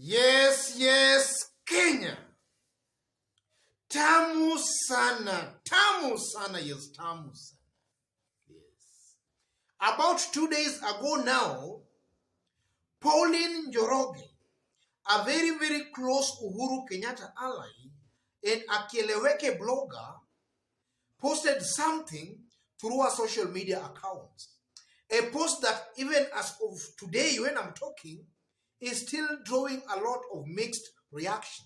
Yes, Kenya. Tamu sana, yes, tamu sana. Yes. About 2 days ago now, Pauline Njoroge, a very, very close Uhuru Kenyatta ally and a Kieleweke blogger, posted something through her social media accounts. A post that even as of today when I'm talking, is still drawing a lot of mixed reaction.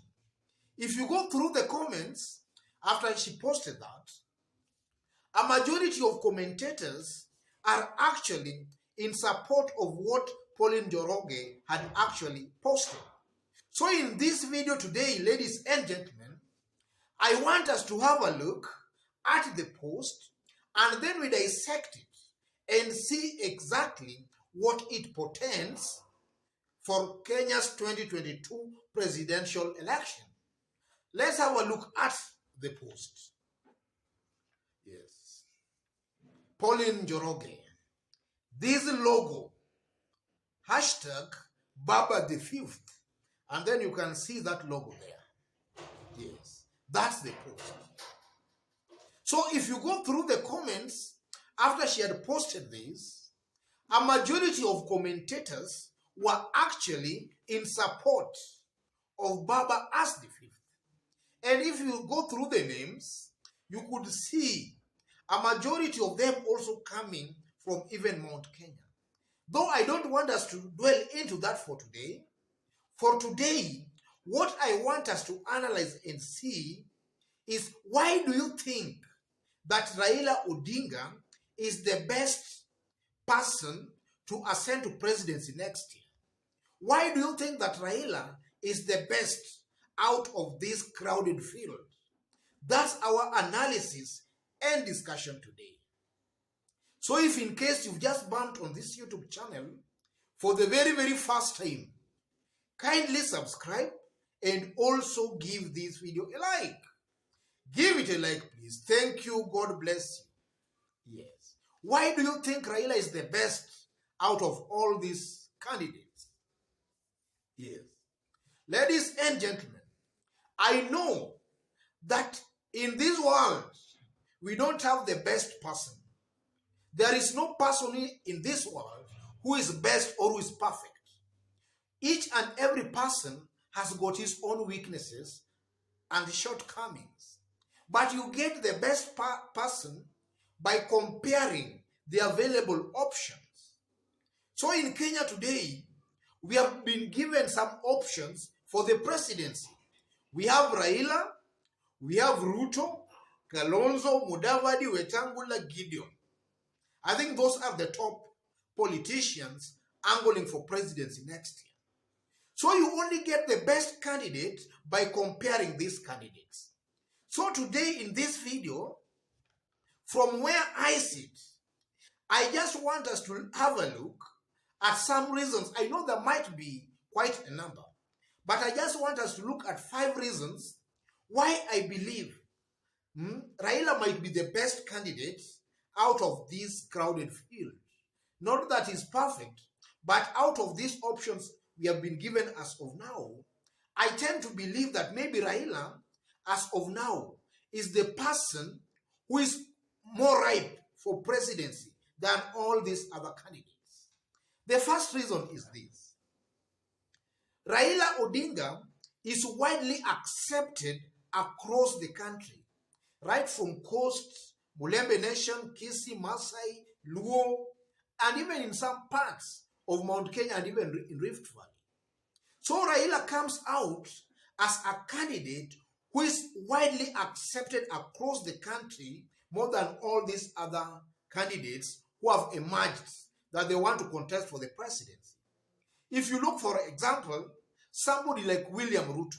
If you go through the comments after she posted that, a majority of commentators are actually in support of what Pauline Njoroge had actually posted. So in this video today, ladies and gentlemen, I want us to have a look at the post and then we dissect it and see exactly what it portends for Kenya's 2022 presidential election. Let's have a look at the post. Yes. Pauline Njoroge. This logo, hashtag Baba the Fifth. And then you can see that logo there. Yes. That's the post. So if you go through the comments after she had posted this, a majority of commentators were actually in support of Baba as the Fifth. And if you go through the names, you could see a majority of them also coming from even Mount Kenya. Though I don't want us to dwell into that for today. For today, what I want us to analyze and see is, why do you think that Raila Odinga is the best person to ascend to presidency next year? Why do you think that Raila is the best out of this crowded field? That's our analysis and discussion today. So if in case you've just bumped on this YouTube channel for the very, very first time, kindly subscribe and also give this video a like. Give it a like, please. Thank you. God bless you. Yes. Why do you think Raila is the best out of all these candidates? Yes. Ladies and gentlemen, I know that in this world, we don't have the best person. There is no person in this world who is best or who is perfect. Each and every person has got his own weaknesses and shortcomings. But you get the best person by comparing the available options. So in Kenya today, we have been given some options for the presidency. We have Raila, we have Ruto, Kalonzo, Mudavadi, Wetangula, Gideon. I think those are the top politicians angling for presidency next year. So you only get the best candidate by comparing these candidates. So today in this video, from where I sit, I just want us to have a look at some reasons. I know there might be quite a number, but I just want us to look at 5 reasons why I believe Raila might be the best candidate out of this crowded field. Not that he's perfect, but out of these options we have been given as of now, I tend to believe that maybe Raila, as of now, is the person who is more ripe for presidency than all these other candidates. The first reason is this. Raila Odinga is widely accepted across the country, right from Coast, Mulembe Nation, Kisii, Maasai, Luo, and even in some parts of Mount Kenya and even in Rift Valley. So Raila comes out as a candidate who is widely accepted across the country more than all these other candidates who have emerged that they want to contest for the presidency. If you look, for example, somebody like William Ruto.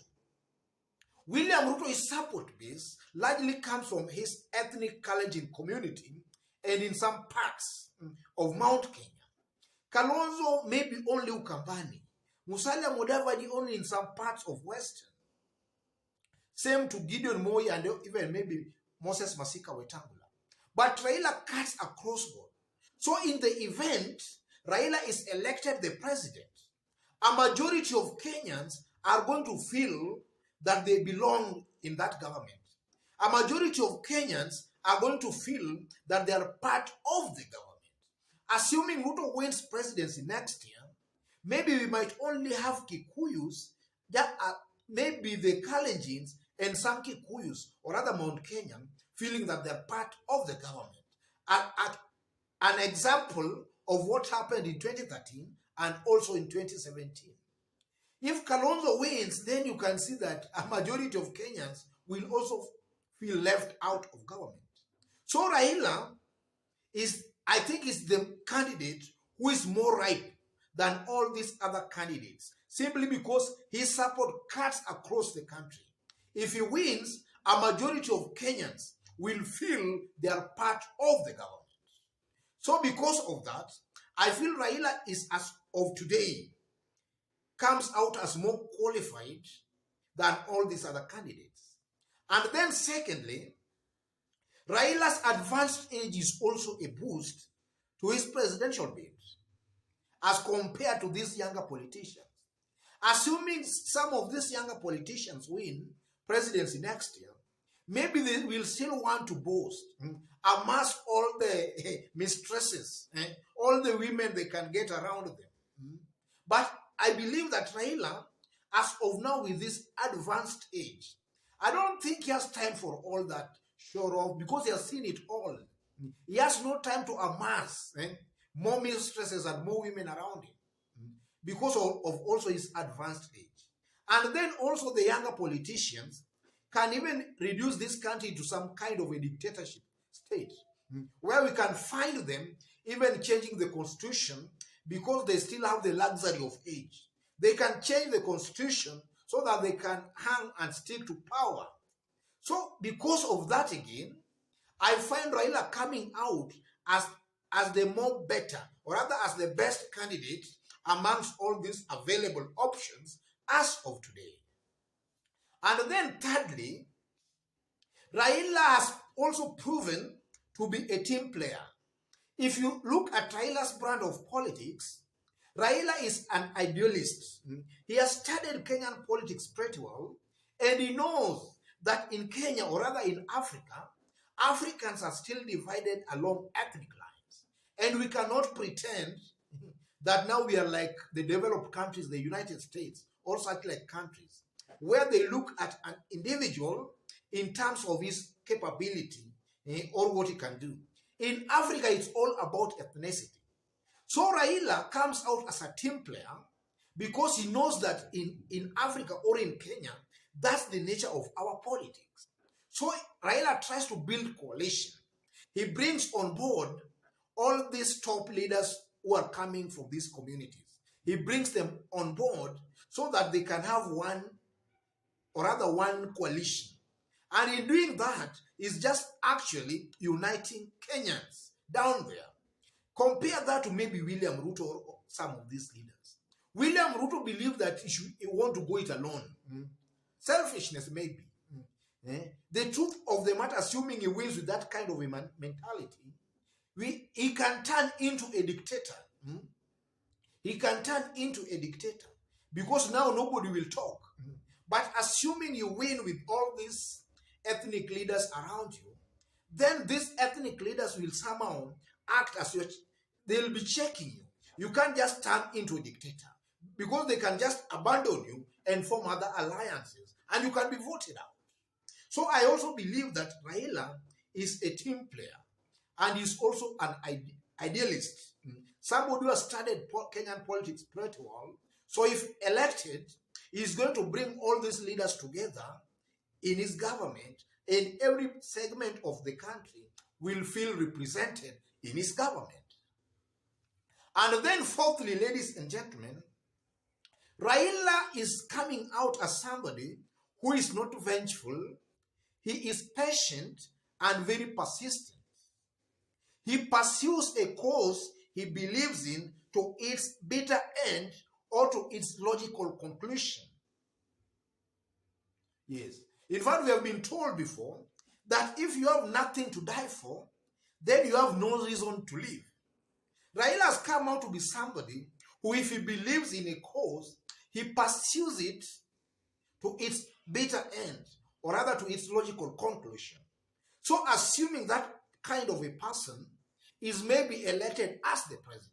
William Ruto's support base largely comes from his ethnic Kalenjin community and in some parts of Mount Kenya. Kalonzo maybe only Ukambani. Musalia Mudavadi only in some parts of Western. Same to Gideon Moi and even maybe Moses Masika Wetangula. But Raila cuts across board. So in the event, Raila is elected the president, a majority of Kenyans are going to feel that they belong in that government. A majority of Kenyans are going to feel that they are part of the government. Assuming Ruto wins presidency next year, maybe we might only have Kikuyus, that are maybe the Kalenjins and some Kikuyus or other Mount Kenyan feeling that they're part of the government. An example of what happened in 2013 and also in 2017. If Kalonzo wins, then you can see that a majority of Kenyans will also feel left out of government. So Raila I think, is the candidate who is more ripe than all these other candidates, simply because his support cuts across the country. If he wins, a majority of Kenyans will feel they are part of the government. So because of that, I feel Raila is, as of today, comes out as more qualified than all these other candidates. And then secondly, Raila's advanced age is also a boost to his presidential bid as compared to these younger politicians. Assuming some of these younger politicians win presidency next year, maybe they will still want to boast, amass all the mistresses, all the women they can get around them. But I believe that Raila, as of now with this advanced age, I don't think he has time for all that show off because he has seen it all. He has no time to amass more mistresses and more women around him because of also his advanced age. And then also the younger politicians can even reduce this country to some kind of a dictatorship state where we can find them even changing the constitution because they still have the luxury of age. They can change the constitution so that they can hang and stick to power. So because of that again, I find Raila coming out as the more better, or rather as the best candidate amongst all these available options as of today. And then thirdly, Raila has also proven to be a team player. If you look at Raila's brand of politics, Raila is an idealist. He has studied Kenyan politics pretty well, and he knows that in Kenya, or rather in Africa, Africans are still divided along ethnic lines. And we cannot pretend that now we are like the developed countries, the United States, or such like countries, where they look at an individual in terms of his capability or what he can do. In Africa, it's all about ethnicity. So Raila comes out as a team player because he knows that in Africa or in Kenya, that's the nature of our politics. So Raila tries to build coalition. He brings on board all these top leaders who are coming from these communities. He brings them on board so that they can have one coalition. And in doing that, he's just actually uniting Kenyans down there. Compare that to maybe William Ruto or some of these leaders. William Ruto believed that he want to go it alone. Selfishness, maybe. The truth of the matter, assuming he wins with that kind of a mentality, he can turn into a dictator. He can turn into a dictator because now nobody will talk. But assuming you win with all these ethnic leaders around you, then these ethnic leaders will somehow act as they'll be checking you. You can't just turn into a dictator because they can just abandon you and form other alliances and you can be voted out. So I also believe that Raila is a team player and is also an idealist. Somebody who has studied Kenyan politics pretty well. So if elected, he's going to bring all these leaders together in his government, and every segment of the country will feel represented in his government. And then fourthly, ladies and gentlemen, Raila is coming out as somebody who is not vengeful. He is patient and very persistent. He pursues a cause he believes in to its bitter end or to its logical conclusion. Yes. In fact, we have been told before that if you have nothing to die for, then you have no reason to live. Raila has come out to be somebody who, if he believes in a cause, he pursues it to its bitter end, or rather to its logical conclusion. So assuming that kind of a person is maybe elected as the president,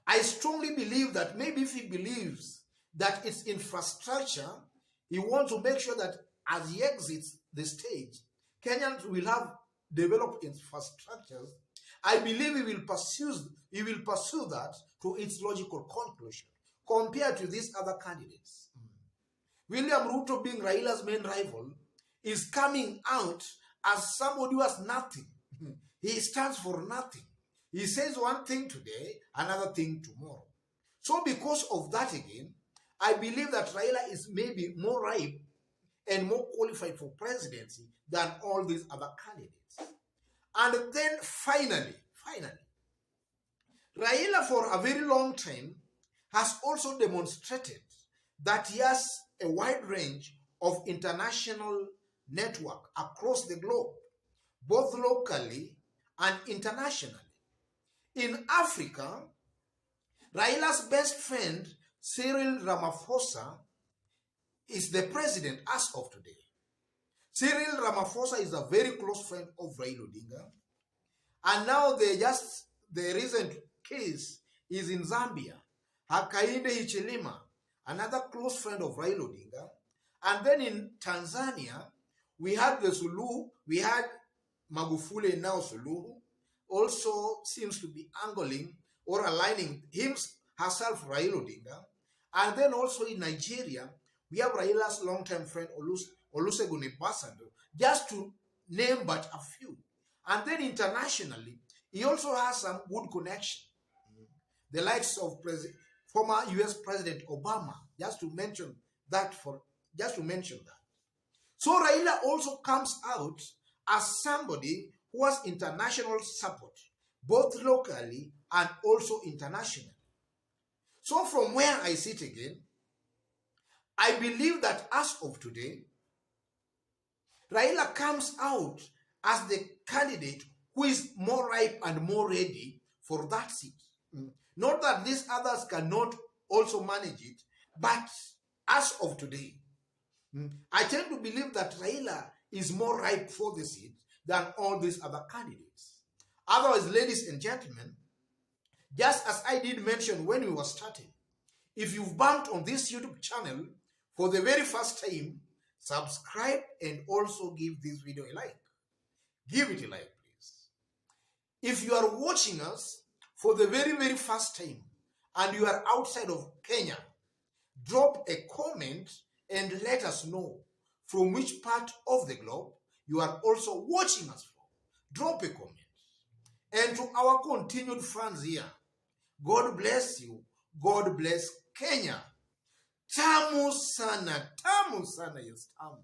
I strongly believe that maybe if he believes that its infrastructure, he wants to make sure that as he exits the stage, Kenyans will have developed infrastructures. I believe he will pursue that to its logical conclusion compared to these other candidates. William Ruto, being Raila's main rival, is coming out as somebody who has nothing. He stands for nothing. He says one thing today, another thing tomorrow. So because of that again, I believe that Raila is maybe more ripe and more qualified for presidency than all these other candidates. And then finally, Raila for a very long time has also demonstrated that he has a wide range of international network across the globe, both locally and internationally. In Africa, Raila's best friend, Cyril Ramaphosa, is the president as of today. Cyril Ramaphosa is a very close friend of Raila Odinga. And now the recent case is in Zambia. Hakainde Hichilema, another close friend of Raila Odinga. And then in Tanzania, we had the Suluhu, we had Magufuli, now Suluhu, also seems to be angling or aligning herself, Raila Odinga. And then also in Nigeria, we have Raila's longtime friend Olusegun Obasanjo, just to name but a few. And then internationally, he also has some good connection. The likes of former US President Obama, just to mention that. So Raila also comes out as somebody who has international support, both locally and also internationally. So from where I sit again, I believe that as of today, Raila comes out as the candidate who is more ripe and more ready for that seat. Not that these others cannot also manage it, but as of today, I tend to believe that Raila is more ripe for the seat than all these other candidates. Otherwise, ladies and gentlemen, just as I did mention when we were starting, if you've bumped on this YouTube channel for the very first time, subscribe and also give this video a like. Give it a like, please. If you are watching us for the very, very first time and you are outside of Kenya, drop a comment and let us know from which part of the globe you are also watching us from. Drop a comment. And to our continued fans here, God bless you. God bless Kenya. Tamu sana, yes, tamu.